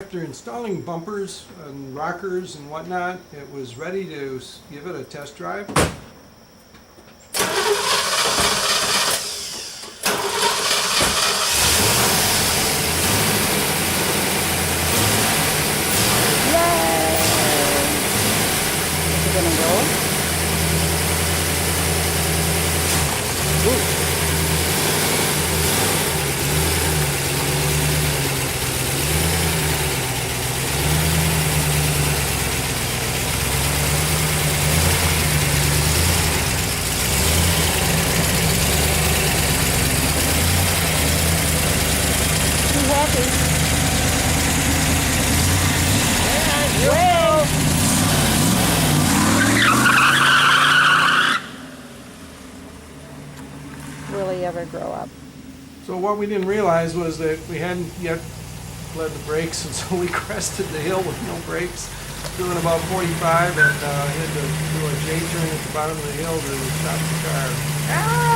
After installing bumpers and rockers and whatnot, it was ready to give it a test drive. Is it gonna go? Ooh. Too happy. Whoa! Will he ever grow up? So what we didn't realize was that we hadn't yet led the brakes, and so we crested the hill with no brakes, doing about 45, and had to do a J-turn at the bottom of the hill to stop the car. Ah!